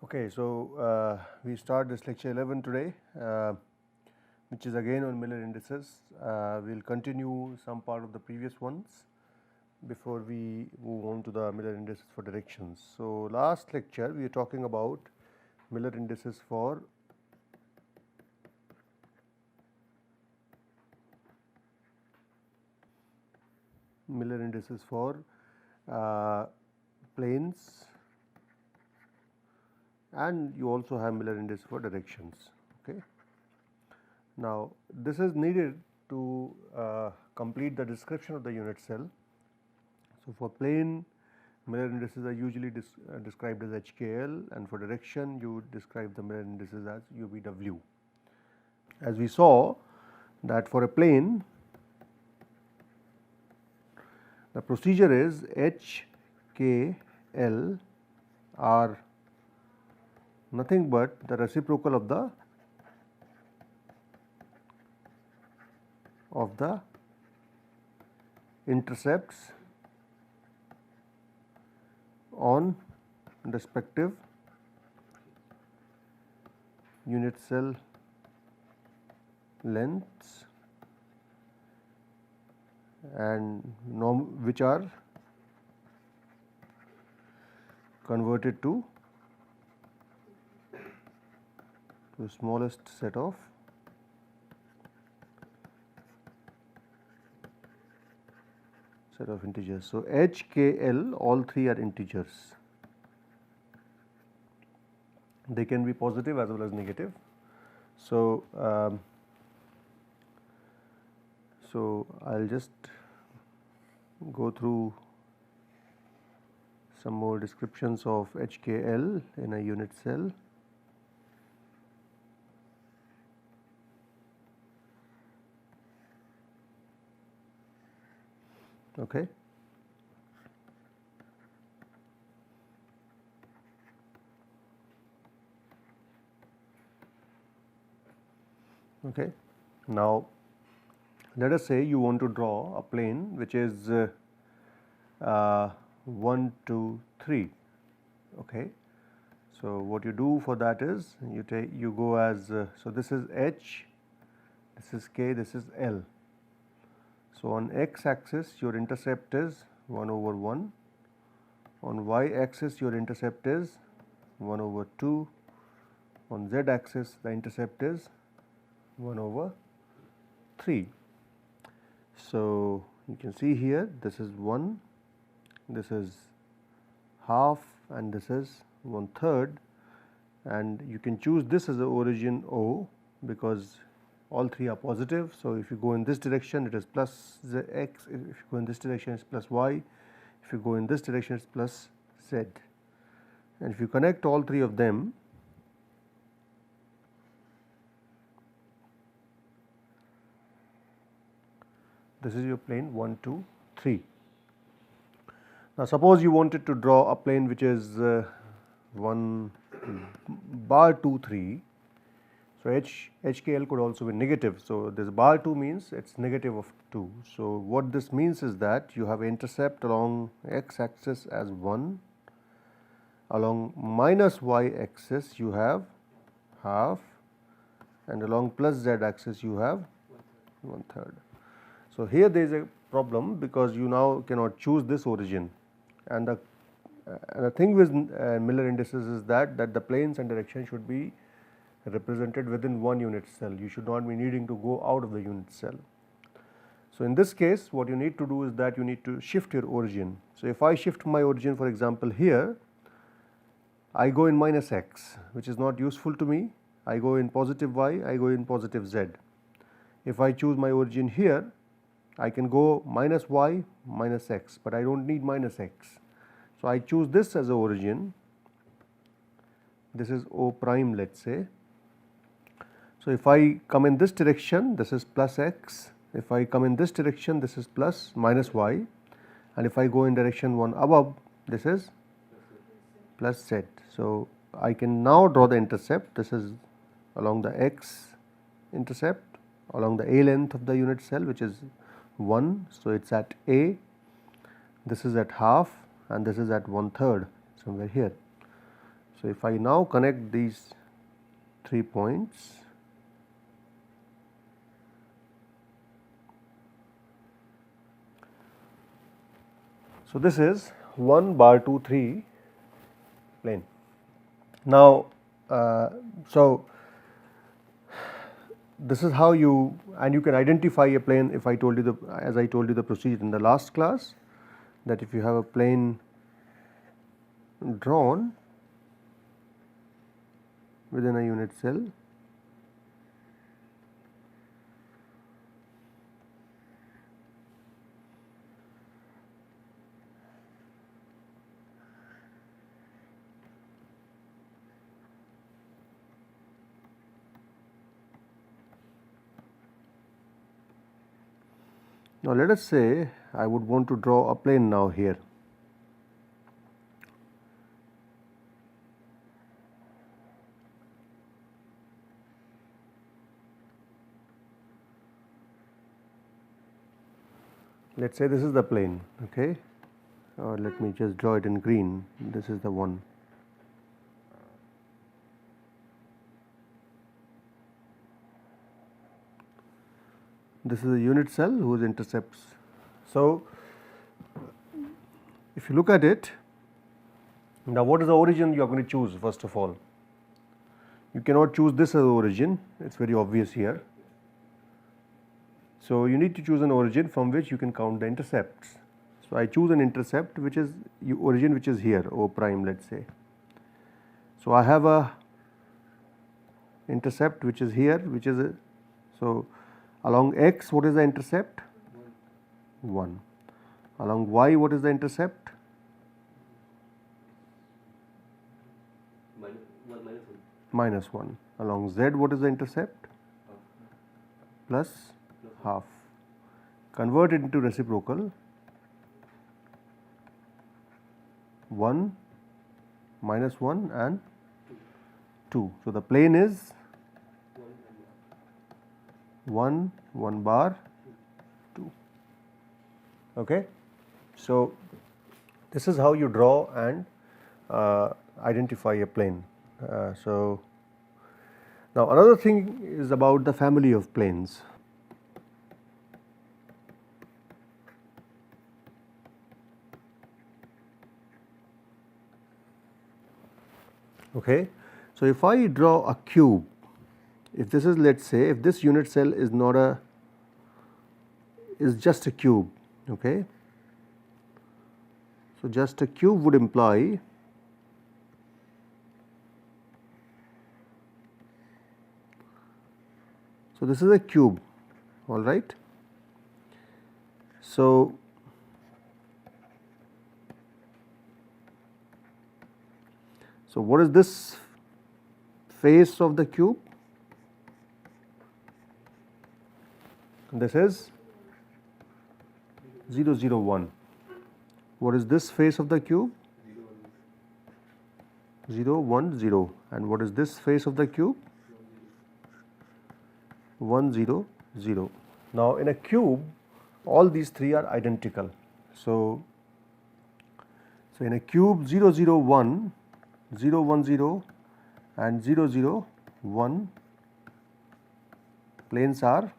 Okay, so we start this lecture 11 today, which is again on Miller indices. We will continue some part of the previous ones before we move on to the Miller indices for directions. So, last lecture we are talking about Miller indices for planes, and you also have Miller index for directions. Okay. Now, this is needed to complete the description of the unit cell. So, for plane, Miller indices are usually described as HKL, and for direction you describe the Miller indices as UBW. As we saw that for a plane, the procedure is HKL are nothing but the reciprocal of the intercepts on respective unit cell lengths and which are converted to the smallest set of integers. So, H, K, L all three are integers. They can be positive as well as negative. So, I will just go through some more descriptions of HKL in a unit cell. Okay. Okay. Now, let us say you want to draw a plane which is 1, 2, 3. Okay. So, what you do for that is you go as so this is H, this is K, this is L. So, on x axis your intercept is 1 over 1, on y axis your intercept is 1 over 2, on z axis the intercept is 1 over 3. So, you can see here this is 1, this is half, and this is 1/3, and you can choose this as the origin O because all three are positive. So, if you go in this direction it is plus x, if you go in this direction it is plus y, if you go in this direction it is plus z, and if you connect all three of them, this is your plane 1, 2, 3. Now, suppose you wanted to draw a plane which is 1 bar 2, 3. So, HKL could also be negative. So, this bar 2 means it is negative of 2. So, what this means is that you have intercept along x axis as 1, along minus y axis you have half, and along plus z axis you have 1/3. So, here there is a problem because you now cannot choose this origin, and the thing with Miller indices is that the planes and direction should be represented within one unit cell. You should not be needing to go out of the unit cell. So, in this case what you need to do is that you need to shift your origin. So, if I shift my origin, for example, here I go in minus x, which is not useful to me. I go in positive y, I go in positive z. If I choose my origin here, I can go minus y minus x, but I do not need minus x. So, I choose this as a origin. This is O prime, let us say. So, if I come in this direction, this is plus x. If I come in this direction, this is plus minus y, and if I go in direction 1 above, this is plus z. So, I can now draw the intercept. This is along the x intercept, along the A length of the unit cell, which is 1. So, it is at A, this is at half, and this is at 1/3 somewhere here. So, if I now connect these 3 points, so this is 1 bar 2 3 plane. Now, so this is how you, and you can identify a plane. If I told you the, as I told you the procedure in the last class, that if you have a plane drawn within a unit cell, now let us say I would want to draw a plane now here. Let us say this is the plane, okay, or let me just draw it in green. This is the one. This is a unit cell whose intercepts. So, if you look at it, now what is the origin you are going to choose first of all? You cannot choose this as origin, it is very obvious here. So, you need to choose an origin from which you can count the intercepts. So, I choose an intercept which is origin which is here, O prime, let us say. So, I have a intercept which is here, which is so along x what is the intercept? 1. Along y what is the intercept? Minus 1. Along z what is the intercept? Plus half. Convert it into reciprocal. 1, minus 1 and 2. So, the plane is 1, 1 bar, 2. Okay. So, this is how you draw and identify a plane. So, now another thing is about the family of planes. Okay. So, if I draw a cube, if this is, let us say, if this unit cell is not a, is just a cube, okay. So, just a cube would imply so this is a cube, all right. So, what is this face of the cube? This is 0 0 1. What is this face of the cube? 0 1 0. And what is this face of the cube? 1 0 0. Now, in a cube all these three are identical. So, in a cube 0 0 1, 0 1 0 and 0 0 1 planes are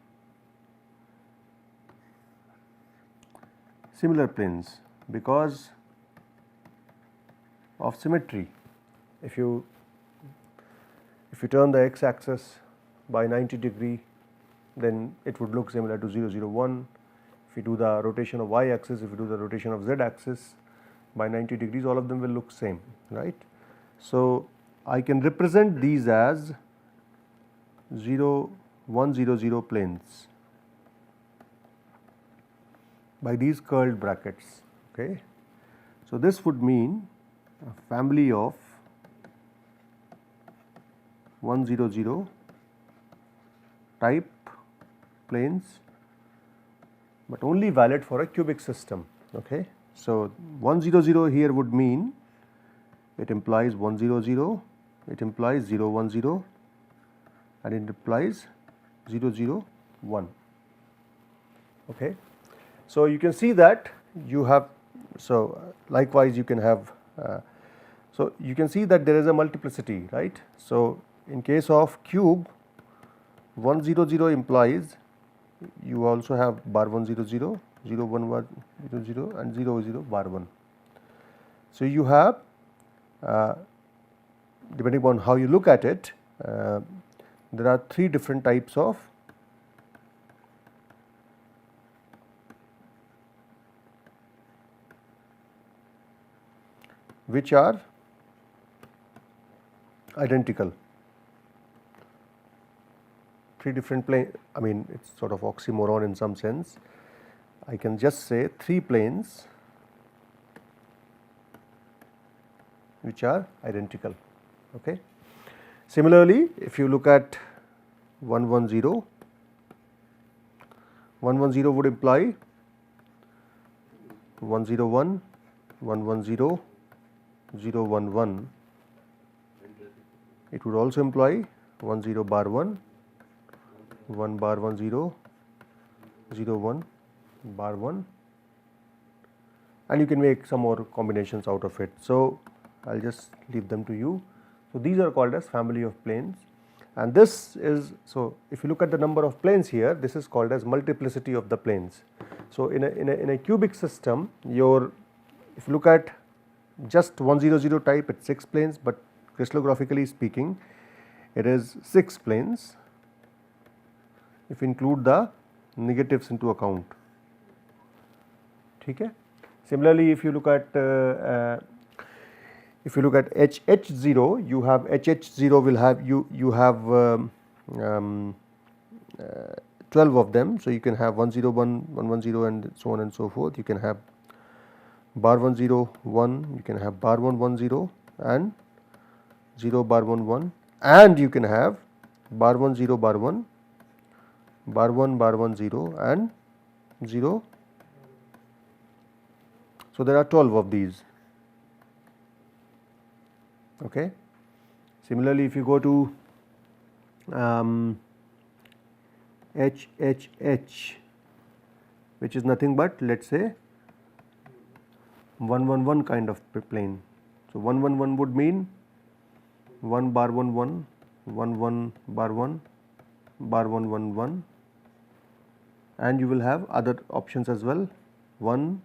similar planes because of symmetry. If you turn the x axis by 90 degree, then it would look similar to 0 0 1. If you do the rotation of y axis, if you do the rotation of z axis by 90 degrees, all of them will look same, right. So, I can represent these as 0 1 0 0 planes by these curled brackets, okay. So, this would mean a family of 1 0 0 type planes, but only valid for a cubic system, okay. So, 1 0 0 here would mean it implies 1 0 0, it implies 0 1 0, and it implies 0 0 1. Okay. So you can see that you have, so likewise you can have, so you can see that there is a multiplicity, right. So in case of cube, 1 0 0 implies you also have bar 1 0 0, 0 1 1 0 0 and 0 0 bar 1. So you have, depending upon how you look at it, there are 3 different types of which are identical. 3 different planes, I mean it's sort of oxymoron in some sense. I can just say 3 planes which are identical. Okay. Similarly, if you look at 1 1 0, 1 1 0 would imply 1 0 1, 1 1 0, 0 1 1. It would also imply 1 0 bar 1, 1 bar 1 0, 0 1 bar 1, and you can make some more combinations out of it. So I will just leave them to you. So these are called as family of planes, and this is, so if you look at the number of planes here, this is called as multiplicity of the planes. So in a cubic system, your, if you look at just 1 0 0 type, it's 6 planes, but crystallographically speaking it is 6 planes if you include the negatives into account. Okay. Similarly, if you look at HH0, you have HH0 will have you have 12 of them. So you can have 1 0 1, 1 1 0 and so on and so forth. You can have bar 1 0 1, you can have bar 1 1 0 and 0 bar 1 1, and you can have bar 1 0 bar 1, bar 1 bar 1 0 and 0. So there are 12 of these. Okay. Similarly, if you go to HHH, which is nothing but, let us say, 1 1 1 kind of plane. So 1 1 1 would mean 1 bar 1 1, 1 1 bar 1, bar 1 1 1, and you will have other options as well, 1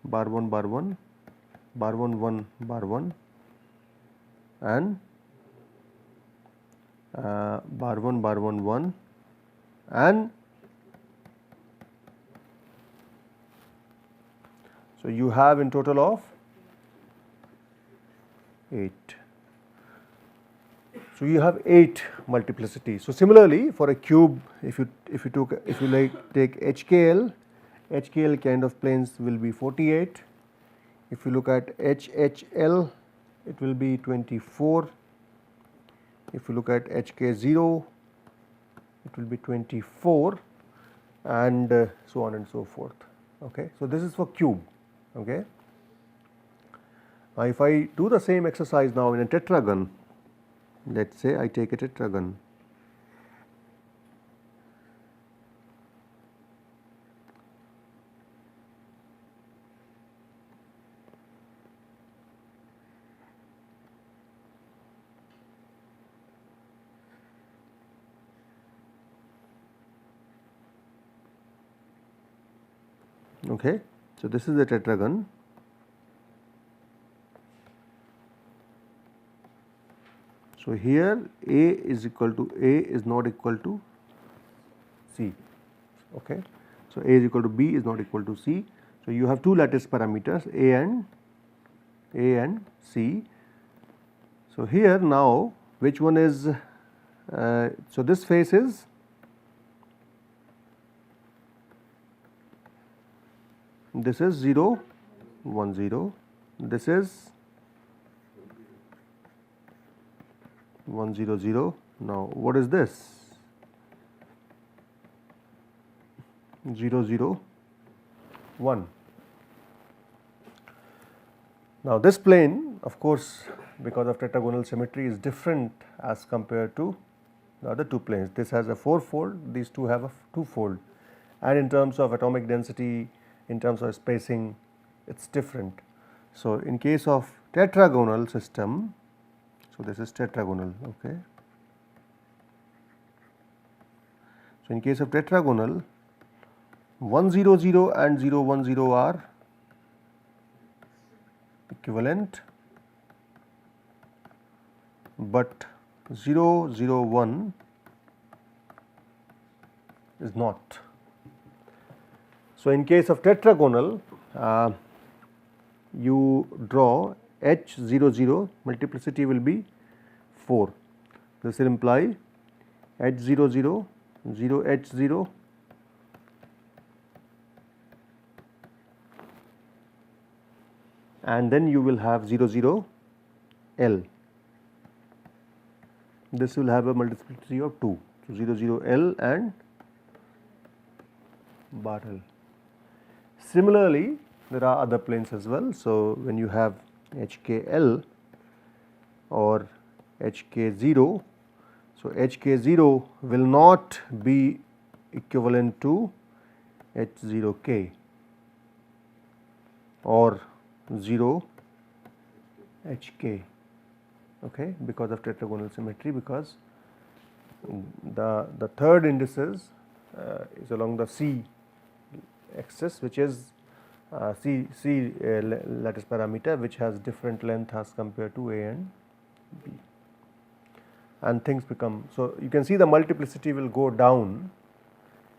bar 1 bar 1, bar 1 1 bar 1 and bar 1 bar 1 1, and so you have in total of 8. So you have 8 multiplicity. So similarly, for a cube, if you take HKL, HKL kind of planes will be 48. If you look at HHL, it will be 24. If you look at HK0, it will be 24, and so on and so forth. Okay. So this is for cube. Okay. Now if I do the same exercise now in a tetragon, let us say I take a tetragon. Okay. So this is the tetragon. So here A is equal to A is not equal to C. Okay. So A is equal to B is not equal to C. So you have 2 lattice parameters A and C. So here now, which one is, so this face is this is 0 1 0, this is 1 0 0. Now what is this? 0 0 1. Now this plane, of course, because of tetragonal symmetry, is different as compared to the other two planes. This has a 4-fold, these two have a 2-fold, and in terms of atomic density, in terms of spacing, it's different. So in case of tetragonal system, so this is tetragonal, okay. So in case of tetragonal, 100 and 010 are equivalent, but 001 is not. So in case of tetragonal, you draw H00, multiplicity will be 4. This will imply H00, 0H0, and then you will have 00L. This will have a multiplicity of 2. So 00L and Bartel. Similarly, there are other planes as well. So when you have HKL or HK0, so HK0 will not be equivalent to H0K or 0HK, okay, because of tetragonal symmetry, because the third indices is along the C axis, which is C lattice parameter, which has different length as compared to A and B, and things become, so you can see the multiplicity will go down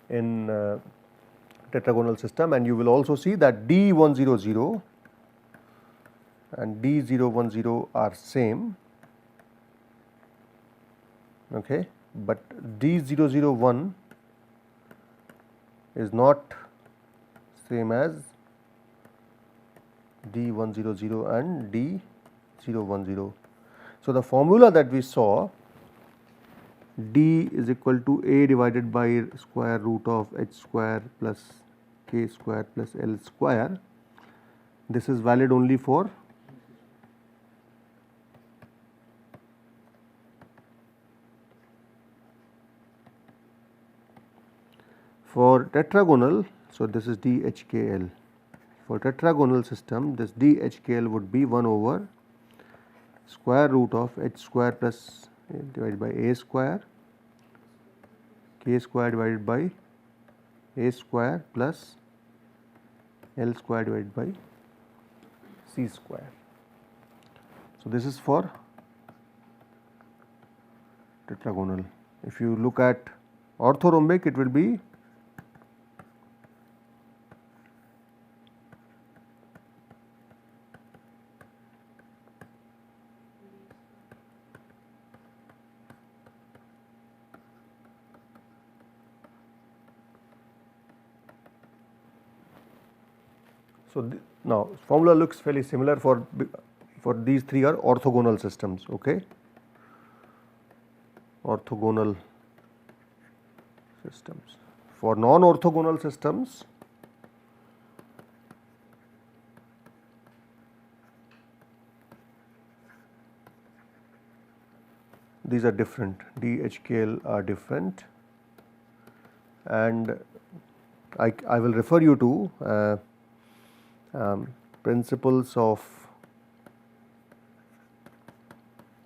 in tetragonal system, and you will also see that D100 and D010 are same, okay, but D001 is not same as D100 and D010. So the formula that we saw, D is equal to A divided by square root of H square plus K square plus L square, this is valid only for tetragonal. So this is DHKL. For tetragonal system, this DHKL would be 1 over square root of H square plus divided by A square, K square divided by A square plus L square divided by C square. So this is for tetragonal. If you look at orthorhombic, it will be now formula looks fairly similar for these three are orthogonal systems, okay. Orthogonal systems. For non-orthogonal systems, these are different, DHKL are different, and I will refer you to principles of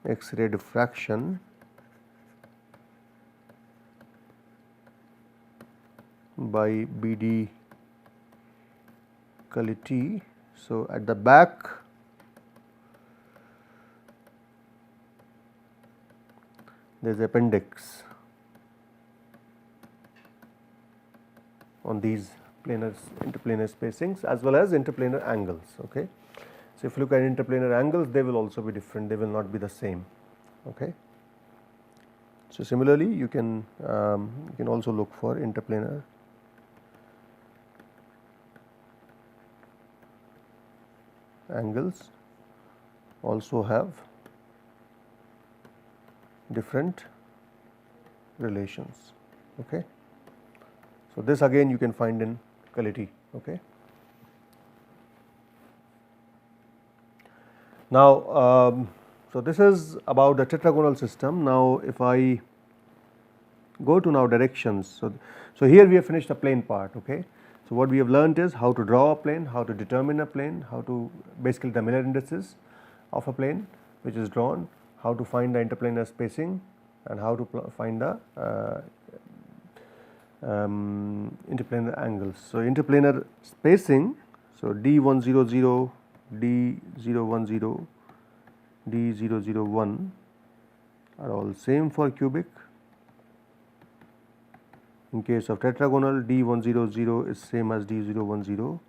X-ray diffraction by B.D. Kaliti. So at the back there is appendix on these planar interplanar spacings as well as interplanar angles, okay. So if you look at interplanar angles, they will also be different, they will not be the same, okay. So similarly, you can also look for interplanar angles, also have different relations, okay. So this again you can find in Kaliti, okay. Now so this is about the tetragonal system. Now if I go to now directions. So here we have finished the plane part. Okay. So what we have learned is how to draw a plane, how to determine a plane, how to basically the Miller indices of a plane which is drawn, how to find the interplanar spacing, and how to find the interplanar angles. So interplanar spacing, so D100, D010, D001 are all same for cubic. In case of tetragonal, D100 is same as D010,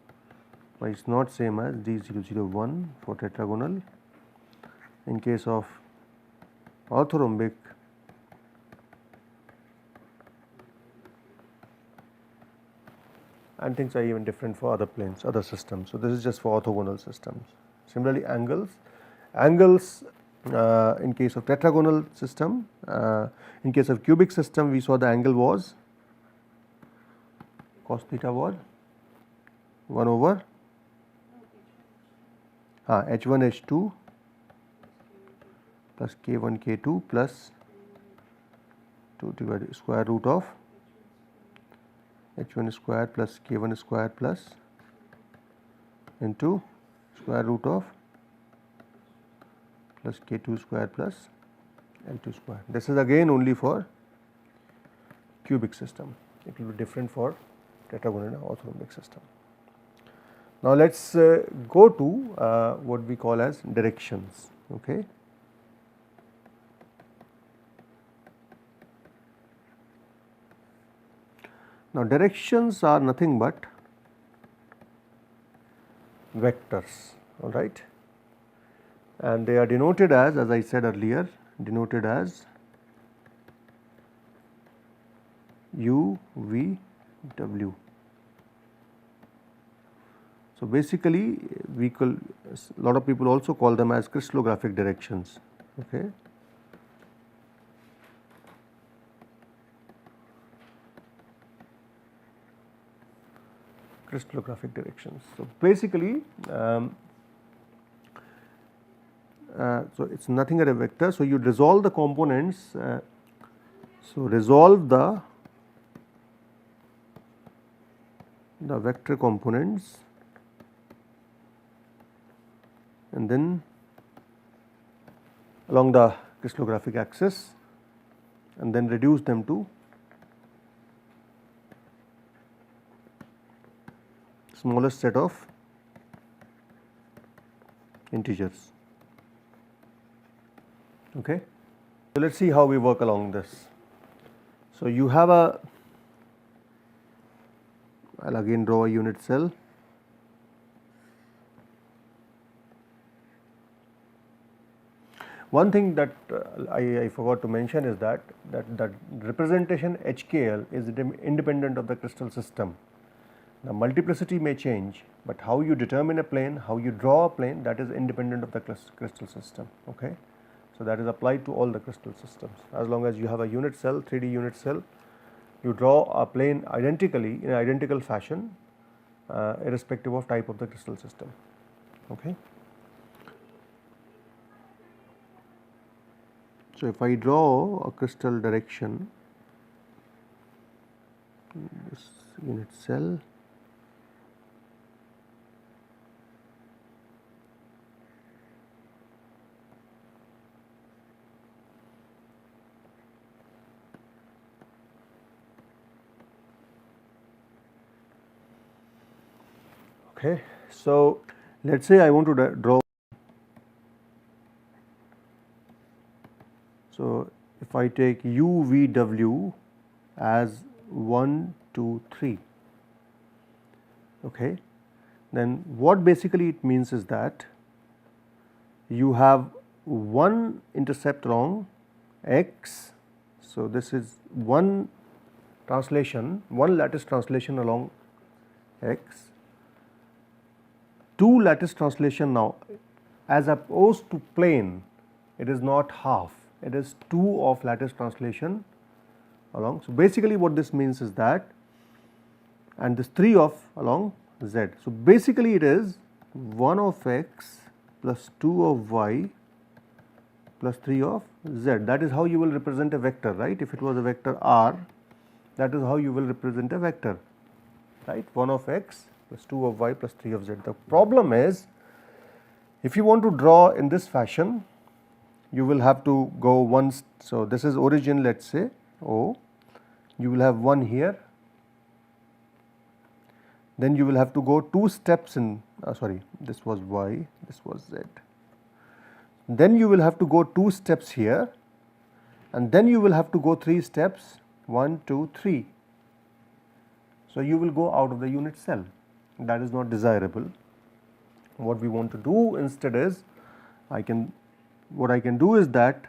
but it is not same as D001 for tetragonal. In case of orthorhombic, and things are even different for other planes, other systems. So this is just for orthogonal systems. Similarly, angles in case of tetragonal system, in case of cubic system, we saw the angle was cos theta was 1 over H1 H2 plus K1 K2 plus 2 divided square root of H1 square plus K1 square plus into square root of plus K2 square plus L2 square. This is again only for cubic system. It will be different for tetragonal and orthorhombic system. Now let us go to what we call as directions. Okay. Now directions are nothing but vectors, all right, and they are denoted as I said earlier, denoted as U, V, W. So basically we call, a lot of people also call them as crystallographic directions. Okay. Crystallographic directions. So basically so it is nothing but a vector. So you resolve the components, so resolve the vector components and then along the crystallographic axis and then reduce them to smallest set of integers. Okay. So let us see how we work along this. So you have I will again draw a unit cell. One thing that I forgot to mention is that representation HKL is independent of the crystal system. The multiplicity may change, but how you determine a plane, how you draw a plane, that is independent of the crystal system. Okay. So that is applied to all the crystal systems. As long as you have a unit cell, 3D unit cell, you draw a plane identically in an identical fashion, irrespective of type of the crystal system. Okay. So if I draw a crystal direction, this unit cell, okay. So let us say I want to draw. So if I take U, V, W as 1, 2, 3, okay, then what basically it means is that you have one intercept along x. So this is one translation, one lattice translation along x, two lattice translation. Now as opposed to plane, it is not half, it is 2 of lattice translation along. So basically what this means is that, and this 3 of along z. So basically it is 1 of x plus 2 of y plus 3 of z. That is how you will represent a vector, right? If it was a vector r, that is how you will represent a vector, right? 1 of x plus 2 of y plus 3 of z. The problem is, if you want to draw in this fashion, you will have to go once. So, this is origin, let us say O, you will have 1 here, then you will have to go 2 steps in, sorry, this was y, this was z. Then you will have to go 2 steps here, and then you will have to go 3 steps, 1, 2, 3. So, you will go out of the unit cell. That is not desirable. What we want to do instead is, what I can do is that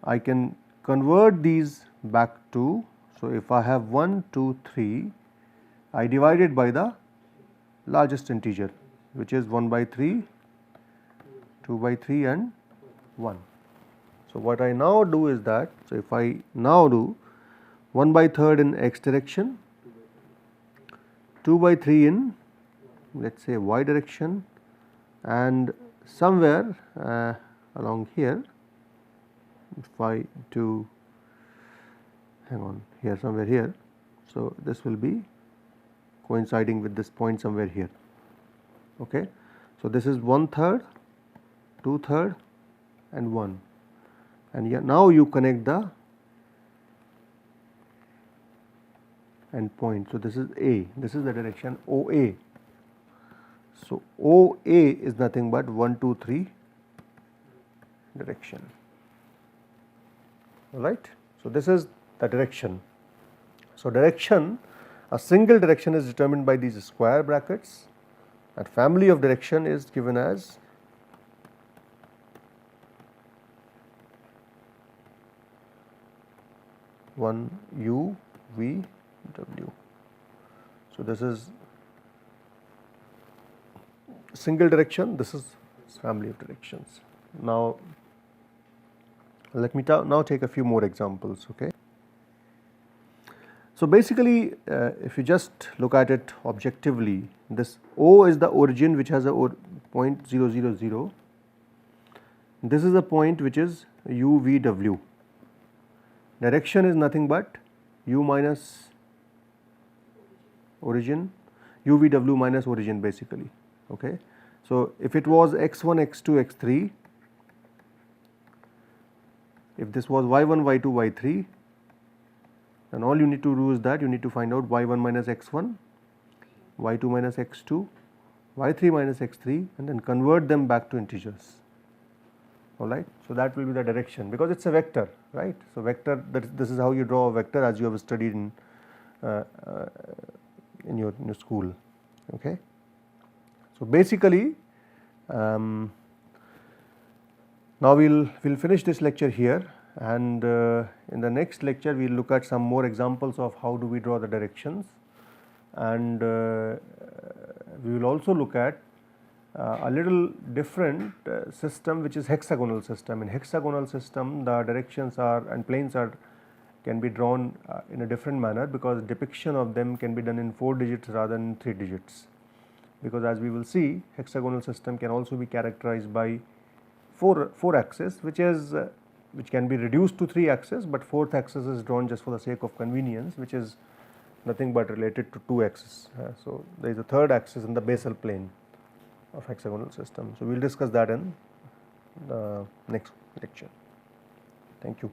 I can convert these back to, so if I have 1, 2, 3, I divide it by the largest integer, which is 1 by 3, 2 by 3 and 1. So, what I now do is that, so if I now do 1 by 3rd in x direction, 2 by 3 in, let us say, y direction, and somewhere along here, if I do, hang on, here, somewhere here. So, this will be coinciding with this point somewhere here. Okay. So, this is 1/3, 2/3 and 1, and now you connect the end point. So, this is A, this is the direction OA. So, OA is nothing but 1, 2, 3 direction, right. So, this is the direction. So, direction, a single direction is determined by these square brackets, and family of direction is given as one U V W. So, this is single direction, this is family of directions. Now, let me now take a few more examples. Okay. So, basically if you just look at it objectively, this O is the origin which has a point 0, 0, 0. This is a point which is U V W. Direction is nothing but U minus origin, U V W minus origin basically. Okay. So, if it was x1, x2, x3, if this was y1, y2, y3, then all you need to do is that you need to find out y1 minus x1, y2 minus x2, y3 minus x3, and then convert them back to integers. Alright. So, that will be the direction, because it is a vector, right. So, vector, this is how you draw a vector as you have studied in your school. Okay. So, basically now we will finish this lecture here, and in the next lecture we will look at some more examples of how do we draw the directions, and we will also look at a little different system, which is hexagonal system. In hexagonal system, the directions are and planes can be drawn in a different manner, because depiction of them can be done in 4 digits rather than 3 digits, because as we will see, hexagonal system can also be characterized by 4 axes, which can be reduced to 3 axes, but 4th axis is drawn just for the sake of convenience, which is nothing but related to 2 axes. So, there is a 3rd axis in the basal plane of hexagonal system. So, we will discuss that in the next lecture. Thank you.